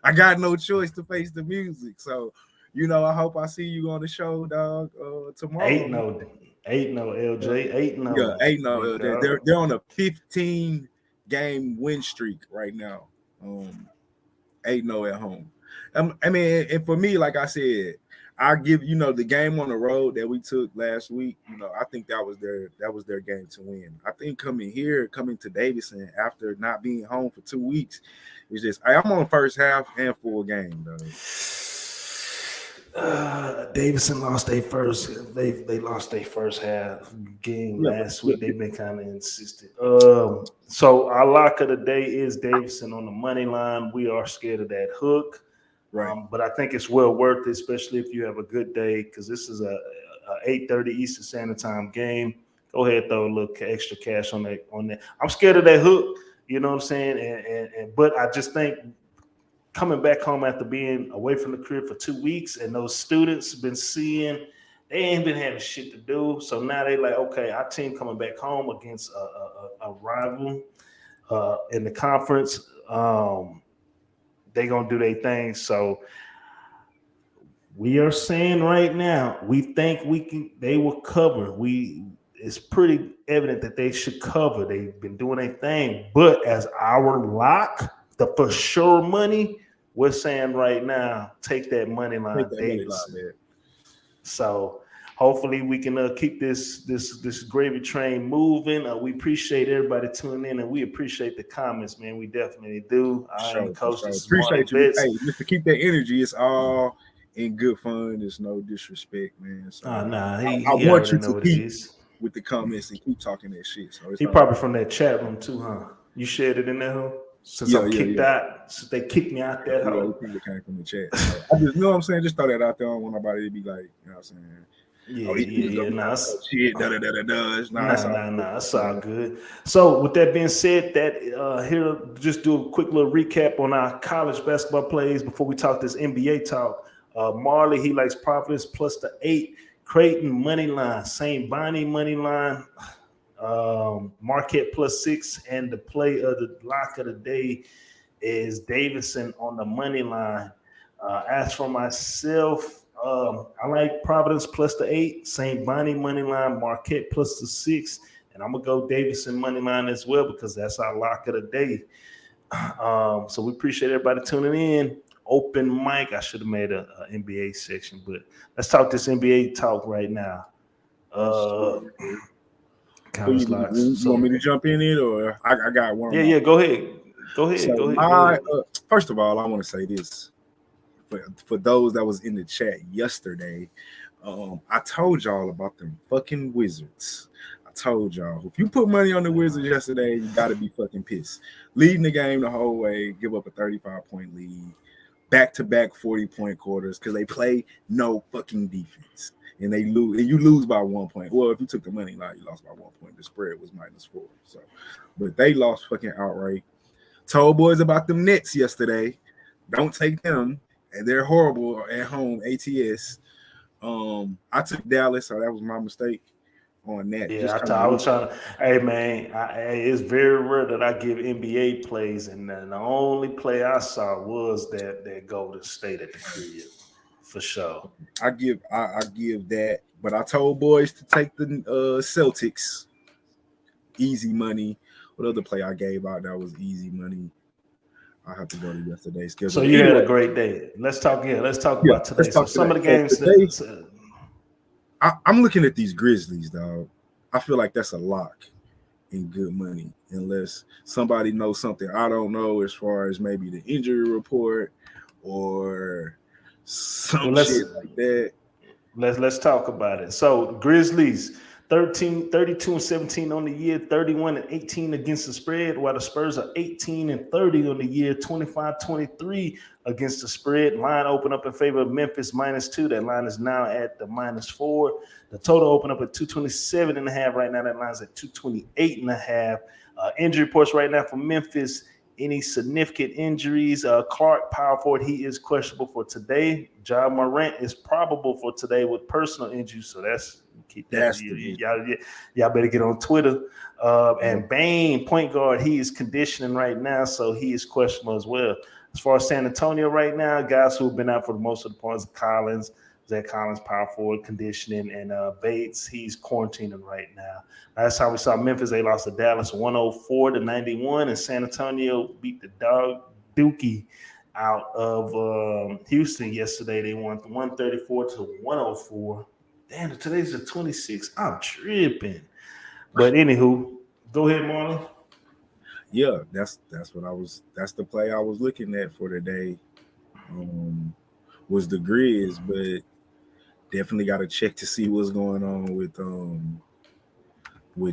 I got no choice to face the music. So, I hope I see you on the show, dog, tomorrow. 8-0 LJ. 8-0. Yeah, 8-0 LJ. They're on a 15-game win streak right now. 8-0 at home. I mean, and for me, like I said, I give the game on the road that we took last week. I think that was their game to win. I think coming to Davidson after not being home for 2 weeks, it's just I'm on first half and full game though. Davidson lost their first. They lost their first half game last week. They've been kind of insistent. So our lock of the day is Davidson on the money line. We are scared of that hook. Right. But I think it's well worth it, especially if you have a good day, because this is a 8:30 Eastern Standard Time game. Go ahead, throw a little extra cash on that. I'm scared of that hook, you know what I'm saying? But I just think coming back home after being away from the crib for 2 weeks, and those students been seeing they ain't been having shit to do. So now they like, okay, our team coming back home against a rival in the conference. They gonna do their thing. So we are saying right now, we think they will cover. It's pretty evident that they should cover. They've been doing their thing. But as our lock, the for sure money, we're saying right now, take that money line, Davidson. So hopefully we can keep this gravy train moving. We appreciate everybody tuning in, and we appreciate the comments, man. We definitely do. Appreciate you. Hey, just to keep that energy, it's all in good fun. There's no disrespect, man. So I want you to keep with the comments and keep talking that shit. So he probably from that chat room too, huh? You shared it in there, huh? since I'm kicked out, since they kicked me out that hole. You probably came from the chat. So I just, you know what I'm saying? Just throw that out there. I don't want nobody to be like, you know what I'm saying? Nah, That's all good. So with that being said, that here, just do a quick little recap on our college basketball plays before we talk this NBA talk. Marley, he likes Providence plus the 8. Creighton money line, St. Bonnie money line, Marquette plus 6, and the play of the lock of the day is Davidson on the money line. As for myself, I like Providence plus the 8, St. Bonnie money line, Marquette plus the 6, and I'm gonna go Davidson money line as well because that's our lock of the day. So we appreciate everybody tuning in. Open mic. I should have made a NBA section, but let's talk this NBA talk right now. You want me to jump in it, or I got one? Yeah, go ahead. Go ahead. First of all, I want to say this for those that was in the chat yesterday. I told y'all about them fucking Wizards. I told y'all if you put money on the Wizards yesterday, you got to be fucking pissed. Leading the game the whole way, give up a 35-point lead. Back-to-back 40-point quarters because they play no fucking defense and they lose. And you lose by 1 point. Well, if you took the money line, you lost by 1 point. The spread was -4. So, but they lost fucking outright. Told boys about them Nets yesterday. Don't take them, and they're horrible at home. ATS. I took Dallas, so that was my mistake on that. Yeah, I was trying to. Hey man, it's very rare that I give NBA plays, and the only play I saw was that Golden State at the crib, for sure. I give that, but I told boys to take the Celtics, easy money. What other play I gave out that was easy money? I have to go to yesterday's schedule. So you had a great day. Let's talk about today. So some of the games. I'm looking at these Grizzlies, dog. I feel like that's a lock in good money, unless somebody knows something I don't know as far as maybe the injury report or some shit like that. Let's talk about it. So Grizzlies 32-17 on the year, 31-18 against the spread, while the Spurs are 18-30 on the year, 25-23 against the spread. Line open up in favor of Memphis -2. That line is now at the -4. The total open up at 227.5 right now. That line's at 228.5. Injury reports right now for Memphis. Any significant injuries? Clark, power forward, he is questionable for today. Ja Morant is probable for today with personal injuries. So keep that. Y'all better get on Twitter. And Bane, point guard, he is conditioning right now, so he is questionable as well. As far as San Antonio right now, guys who have been out for most of the points, Zach Collins, power forward, conditioning, and Bates, he's quarantining right now. Last time we saw Memphis, they lost to Dallas 104-91, and San Antonio beat the dog dookie out of Houston yesterday. They won 134-104. Damn, today's the 26th. I'm tripping. But anywho, go ahead, Marley. Yeah, that's the play I was looking at for today. Was the Grizz, but definitely got to check to see what's going on with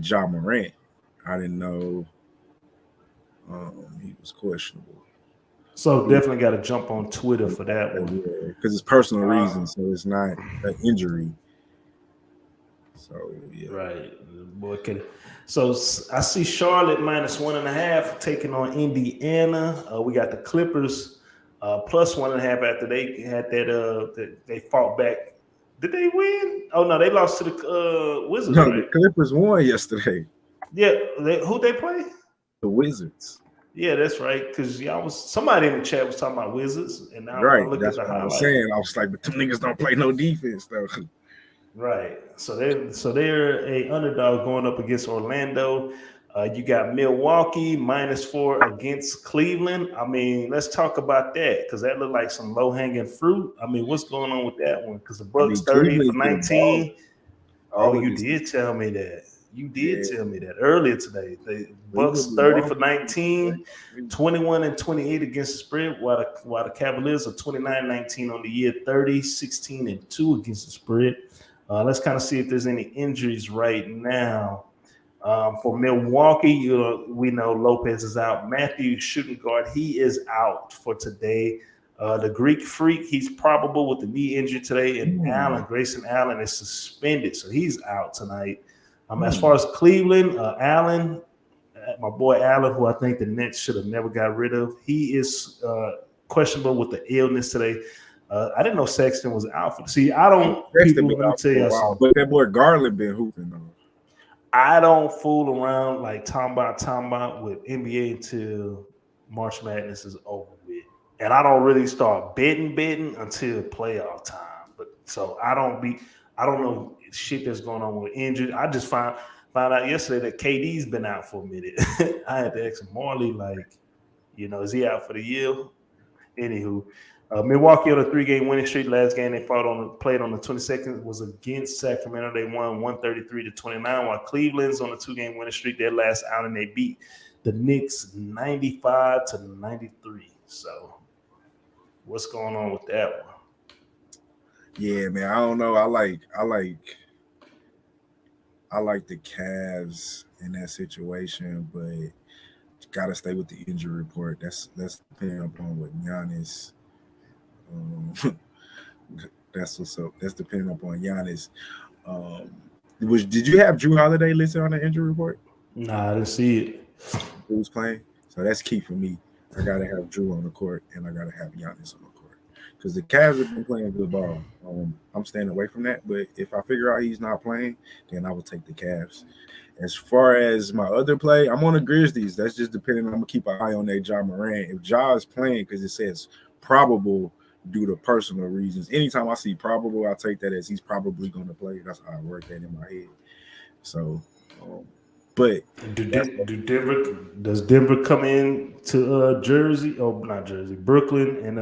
Ja Morant. I didn't know he was questionable. So definitely got to jump on Twitter for that one. Yeah, because it's personal reasons, so it's not an injury. So yeah, right. Boy, so I see Charlotte -1.5 taking on Indiana. We got the Clippers +1.5 after they had that they fought back. Did they win? Oh no, they lost to the Wizards. No, right? The Clippers won yesterday. Yeah, who they play? The Wizards. Yeah, that's right. Because somebody in the chat was talking about Wizards, and now right. I'm looking That's at the what I was highlight. saying. I was like, but them niggas don't play no defense though. Right. So they're a underdog going up against Orlando. You got Milwaukee -4 against Cleveland. I mean, let's talk about that because that looked like some low-hanging fruit. I mean, what's going on with that one? Because the Bucks 30 for 19. Oh, you did tell me that. You did tell me that earlier today. The Bucks 30 for 19, 21-28 against the spread, while the Cavaliers are 29-19 on the year, 30-16-2 against the spread. Let's kind of see if there's any injuries right now. For Milwaukee, we know Lopez is out. Matthew, shooting guard, he is out for today. The Greek Freak, he's probable with the knee injury today. And Grayson Allen is suspended, so he's out tonight. As far as Cleveland, Allen, my boy Allen, who I think the Nets should have never got rid of, he is questionable with the illness today. I didn't know Sexton was out. See, I don't. People, let me tell you something. But that boy Garland been hooping though. I don't fool around like talking about with NBA until March Madness is over with, and I don't really start betting until playoff time. But so I don't know shit that's going on with injury. I just found out yesterday that KD's been out for a minute. I had to ask Marley, like, is he out for the year? Anywho, Milwaukee on a 3-game winning streak. Last game they played on the 22nd was against Sacramento. They won 133-29. While Cleveland's on a 2-game winning streak. Their last outing they beat the Knicks 95-93. So, what's going on with that one? Yeah, man, I don't know. I like the Cavs in that situation, but gotta stay with the injury report. That's depending upon what Giannis. That's what's up. That's depending upon Giannis. Did you have Drew Holiday listed on the injury report? Nah, I didn't see it. Who's playing? So that's key for me. I gotta have Drew on the court, and I gotta have Giannis on the court because the Cavs have been playing good ball. I'm staying away from that. But if I figure out he's not playing, then I will take the Cavs. As far as my other play, I'm on the Grizzlies. That's just depending. I'm gonna keep an eye on that Ja Morant. If Ja is playing, because it says probable due to personal reasons. Anytime I see probable, I take that as he's probably going to play. That's how I work that in my head. So, but does Denver come in to Jersey? Oh, not Jersey, Brooklyn, and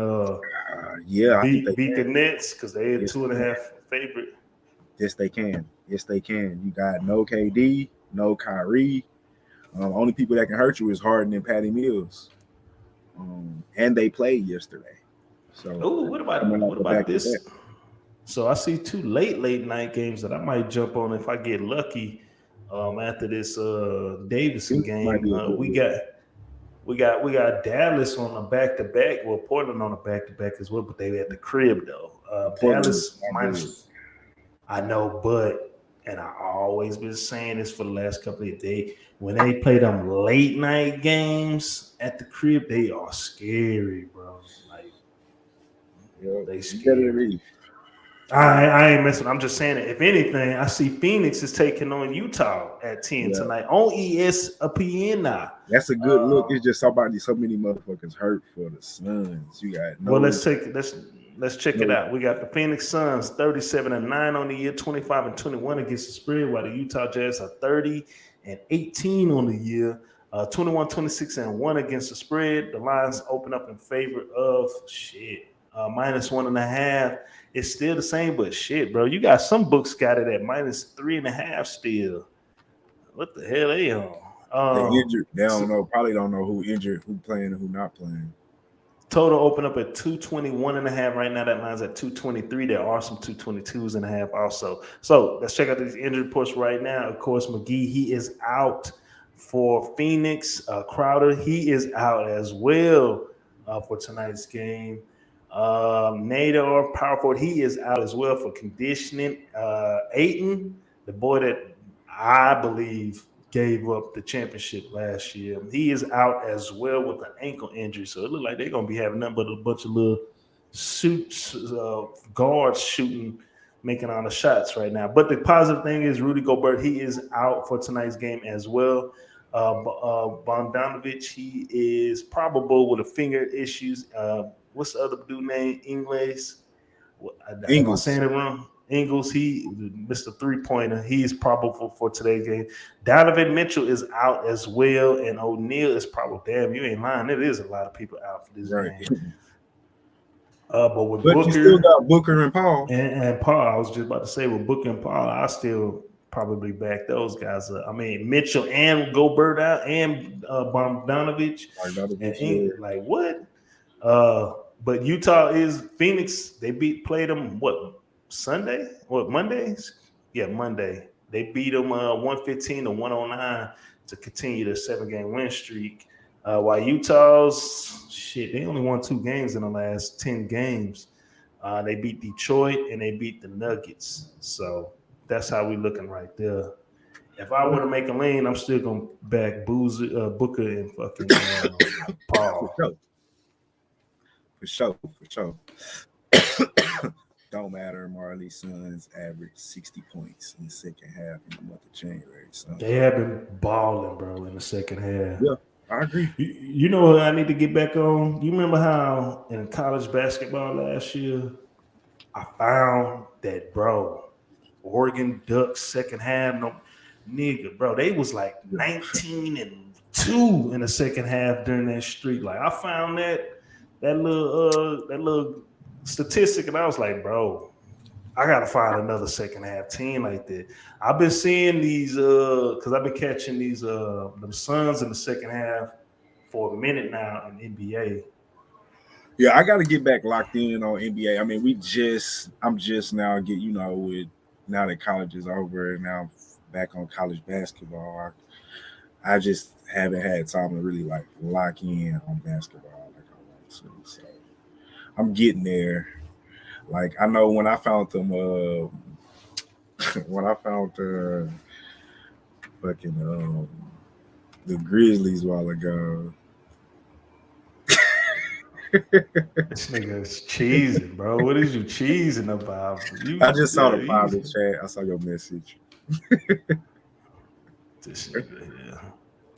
yeah, beat the Nets because they had 2.5 favorite. Yes, they can. Yes, they can. You got no KD, no Kyrie. Only people that can hurt you is Harden and Patty Mills. And they played yesterday. So, what about this? So I see 2 late night games that I might jump on if I get lucky. After this Davidson game, we got Dallas on a back-to-back. Well, Portland on a back-to-back as well, but they at the crib though. Dallas minus. I know, and I always been saying this for the last couple of days. When they play them late night games at the crib, they are scary, bro. Like, they scary. I ain't messing. I'm just saying that. If anything, I see Phoenix is taking on Utah at 10 tonight on ESPN now. That's a good look. It's just so many motherfuckers hurt for the Suns. You got well. Let's check it out. We got the Phoenix Suns 37-9 on the year, 25-21 against the spread, while the Utah Jazz are 30-18 on the year, 21-26-1 against the spread. The lines open up in favor of -1.5. It's still the same, but shit, bro. You got some books got it at -3.5 still. What the hell they on? They injured. They don't know. Probably don't know who injured, who playing, and who not playing. Total open up at 221.5 right now. That line's at 223. There are some 222.5 also. So let's check out these injury reports right now. Of course, McGee, he is out for Phoenix. Crowder, he is out as well for tonight's game. Nader or power forward, he is out as well for conditioning. Ayton, the boy that I believe gave up the championship last year, he is out as well with an ankle injury. So it looks like they're gonna be having nothing but a bunch of little suits, guards shooting, making all the shots right now. But the positive thing is Rudy Gobert, he is out for tonight's game as well. Bonaventure, he is probable with a finger issues. What's the other dude name? Ingles. Am I saying it wrong? Ingles, he Mr. 3-pointer. He is probable for today's game. Donovan Mitchell is out as well, and O'Neal is probable. Damn, you ain't lying. There is a lot of people out for this game. But Booker, you still got Booker and Paul. And Paul, I was just about to say with Booker and Paul, I still probably back those guys up. I mean, Mitchell and Gobert out, and Bogdanovich. And like what? But Utah is Phoenix. They played them what? Sunday? What, Monday? Yeah, Monday. They beat them 115 to 109 to continue their 7-game win streak. While Utah's they only won 2 games in the last 10 games. They beat Detroit and they beat the Nuggets. So that's how we looking right there. If I were to make a lean, I'm still gonna back Booker and fucking Paul. For sure. Don't matter. Marley Suns averaged 60 points in the second half in the month of January. So they have been balling, bro, in the second half. Yeah, I agree. You know what I need to get back on? You remember how in college basketball last year, I found that, bro, Oregon Ducks second half, bro, they was like 19-2 in the second half during that streak. Like I found that little statistic, and I was like, bro, I gotta find another second half team like that. I've been seeing these because I've been catching these them Suns in the second half for a minute now in NBA. Yeah, I got to get back locked in on NBA. I mean, I'm just now now that college is over and now I'm back on college basketball. I just haven't had time to really like lock in on basketball like I want to. So I'm getting there. Like I know when I found them, the Grizzlies a while ago. This nigga's cheesing, bro. What is you cheesing about? I just saw the private chat. I saw your message. This nigga,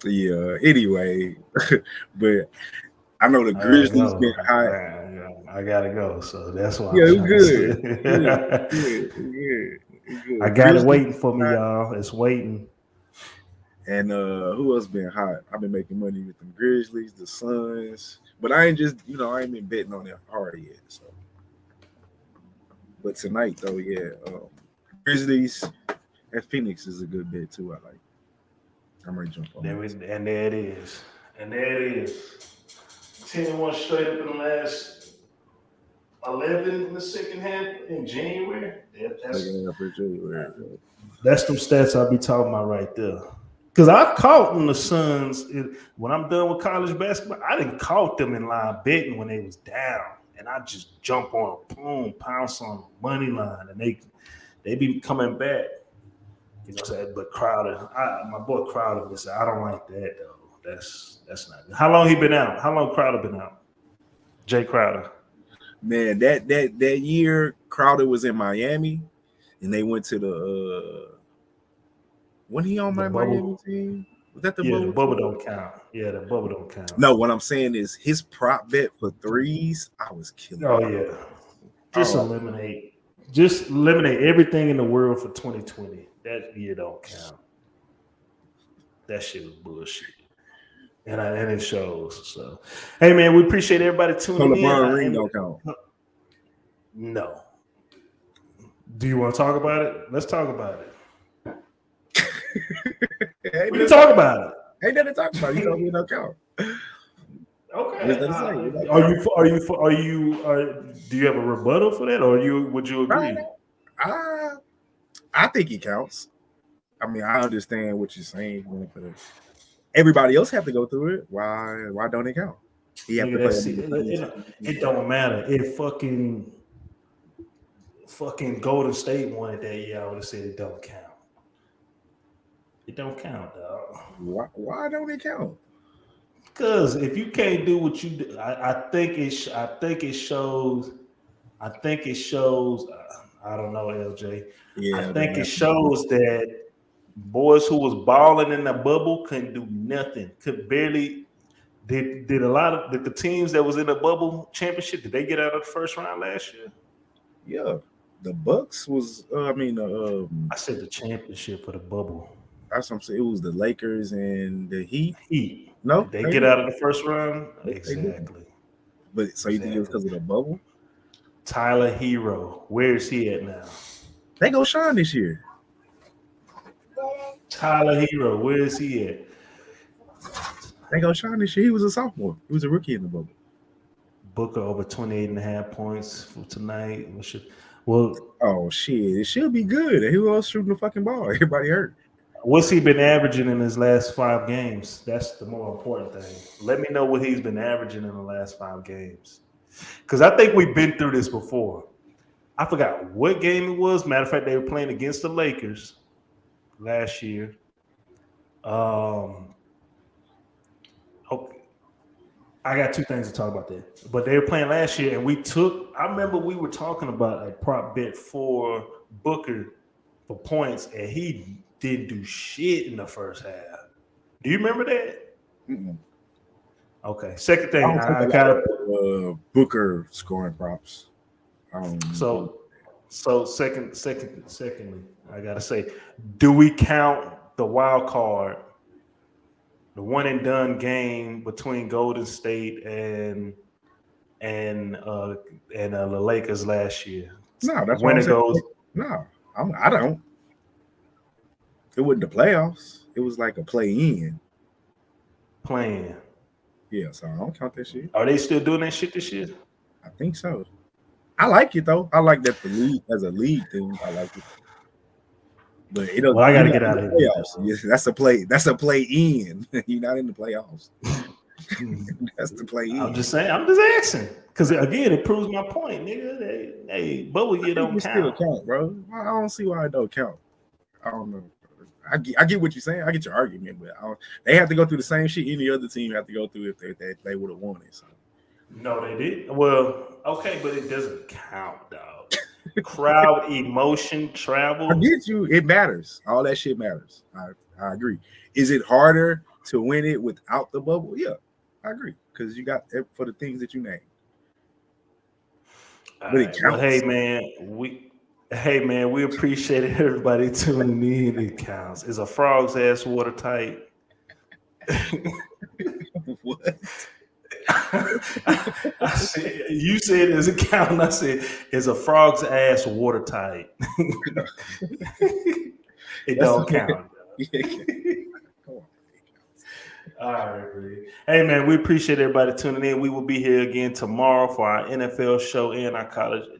yeah. Anyway, but I know the Grizzlies been high. I gotta go, so that's why. Yeah, it's good. I got it waiting for me, y'all. It's waiting. And who else been hot? I've been making money with them Grizzlies, the Suns, but I ain't been betting on it hard yet. So, but tonight though, Grizzlies at Phoenix is a good bet too. I like. I'm ready to jump on. And there it is. 10-1 straight up in the last 11 in the second half in January. That's them stats I'll be talking about right there. Because I caught them the Suns when I'm done with college basketball. I didn't caught them in line betting when they was down, and I just jump on a boom, pounce on the money line, and they be coming back. You know what I'm saying? But Crowder, my boy Crowder was. I don't like that though. That's not good. How long he been out? How long Crowder been out? Jay Crowder. Man, that year Crowder was in Miami, and they went to the. When he on my Miami team? Was that the bubble? The bubble don't count. Yeah, the bubble don't count. No, what I'm saying is his prop bet for threes, I was killing. Oh yeah, eliminate everything in the world for 2020. That year don't count. That shit was bullshit, and it shows. So, hey man, we appreciate everybody tuning in. LeBron ring don't count. No. Do you want to talk about it? Let's talk about it. We can talk about it. Ain't nothing to talk about. You don't no count. Okay. Do you have a rebuttal for that, or would you agree? I think he counts. I mean, I understand what you're saying, but everybody else have to go through it. Why don't it count? He have to it don't matter. If fucking Golden State won it that year, I would have said it don't count. It don't count, dog. Why don't it count? Because if you can't do what you do, I think it shows. I don't know, LJ. Yeah, I think it shows that boys who was balling in the bubble couldn't do nothing. Could barely. Did the teams that was in the bubble championship? Did they get out of the first round last year? Yeah, the Bucks was. I said the championship for the bubble. That's what I'm saying. It was the Lakers and the Heat. No, they get out of the first round. Exactly. But so you think it was because of the bubble? Tyler Hero, where is he at now? They go shine this year. Tyler Hero, where is he at? They go shine this year. He was a sophomore. He was a rookie in the bubble. Booker over 28.5 points for tonight. Well, Oh shit, it should be good. Who else shooting the fucking ball? Everybody hurt. what's he been averaging in his last 5 games? That's the more important thing. Let me know what he's been averaging in the last 5 games. Because I think we've been through this before. I forgot what game it was. Matter of fact, they were playing against the Lakers last year. Okay. I got 2 things to talk about there. But they were playing last year, and I remember we were talking about a prop bet for Booker for points, and he didn't do shit in the first half. Do you remember that? Mm-mm. Okay. Second thing, I got Booker scoring props. Secondly, I gotta say, do we count the wild card, the one and done game between Golden State and the Lakers last year? No, that's when it goes. No, I don't. It wasn't the playoffs. It was like a play-in. Playing. Yeah, so I don't count that shit. Are they still doing that shit this year? I think so. I like it though. I like that the league as a league thing. I like it. But it doesn't. Well, I got to get out of here. Playoffs. Yes, that's a play. That's a play-in. You're not in the playoffs. That's the play-in. I'm just saying. I'm just asking because again, it proves my point, nigga. Hey, but you don't count. Still count, bro. I don't see why it don't count. I don't know. I get what you're saying. I get your argument, but they have to go through the same shit any other team have to go through if they would have won it. So. No, they did. Well, okay, but it doesn't count, dog. Crowd emotion, travel. I get you. It matters. All that shit matters. I agree. Is it harder to win it without the bubble? Yeah, I agree. Because you got for the things that you named. But it counts. Well, hey man, we appreciate everybody tuning in. It counts. It's a frog's ass watertight. What? You said it's a count. I said it's a frog's ass watertight. It don't count. All right, man. Hey man, we appreciate everybody tuning in. We will be here again tomorrow for our NFL show and our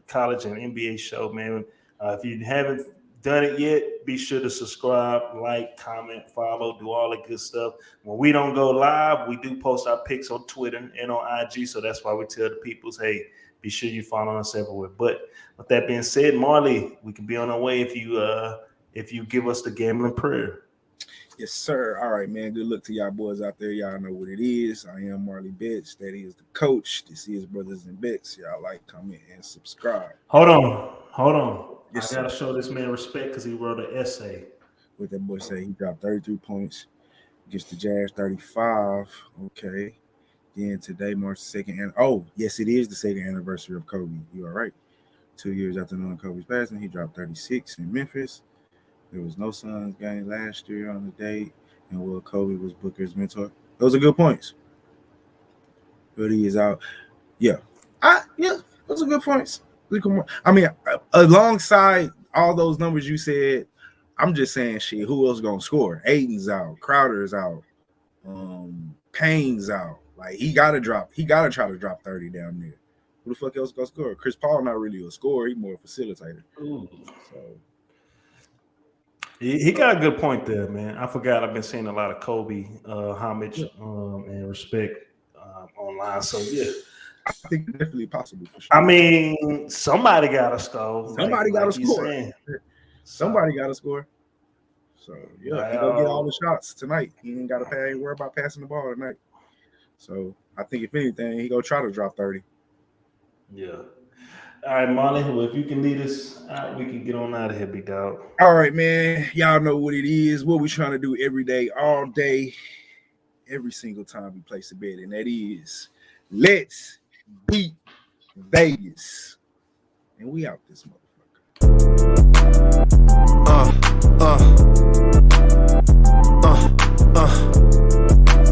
college and NBA show, man. If you haven't done it yet, be sure to subscribe, like, comment, follow, do all the good stuff. When we don't go live, we do post our pics on Twitter and on IG, so that's why we tell the peoples, hey, be sure you follow us everywhere. But with that being said, Marley, we can be on our way if you give us the gambling prayer. Yes, sir. All right, man. Good luck to y'all boys out there. Y'all know what it is. I am Marley Bets. That is the coach. This is Brothas N Bets. Y'all like, comment, and subscribe. Hold on. Yes, I gotta show this man respect because he wrote an essay. What that boy say? He dropped 33 points against the Jazz, 35. Okay. Then today marks the 2nd. And yes, it is the 2nd anniversary of Kobe. You are right. 2 years after knowing Kobe's passing, he dropped 36 in Memphis. There was no Suns game last year on the date, and Kobe was Booker's mentor. Those are good points. But he is out. Yeah. Those are good points. I mean, alongside all those numbers you said, I'm just saying, shit, who else gonna score? Aiden's out, Crowder's out, Payne's out. Like he gotta try to drop 30 down there. Who the fuck else gonna score? Chris Paul not really a scorer, he's more a facilitator. Ooh. So he got a good point there, man. I forgot I've been seeing a lot of Kobe homage and respect online. So yeah. I think it's definitely possible for sure. I mean, somebody got to score. Somebody got to score. Somebody got to score. So yeah, he gonna get all the shots tonight. He ain't got to worry about passing the ball tonight. So I think if anything, he gonna try to drop 30. Yeah. All right, Marley. Well, if you can lead us out, we can get on out of here, big dog. All right, man. Y'all know what it is. What we trying to do every day, all day, every single time we place a bet, and that is let's beat Vegas. And we out this motherfucker.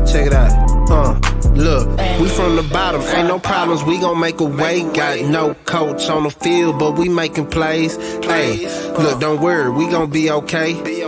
Check it out. Look, we from the bottom, ain't no problems, we gon' make a way. Got no coach on the field, but we making plays. Hey, look, don't worry, we gon' be okay.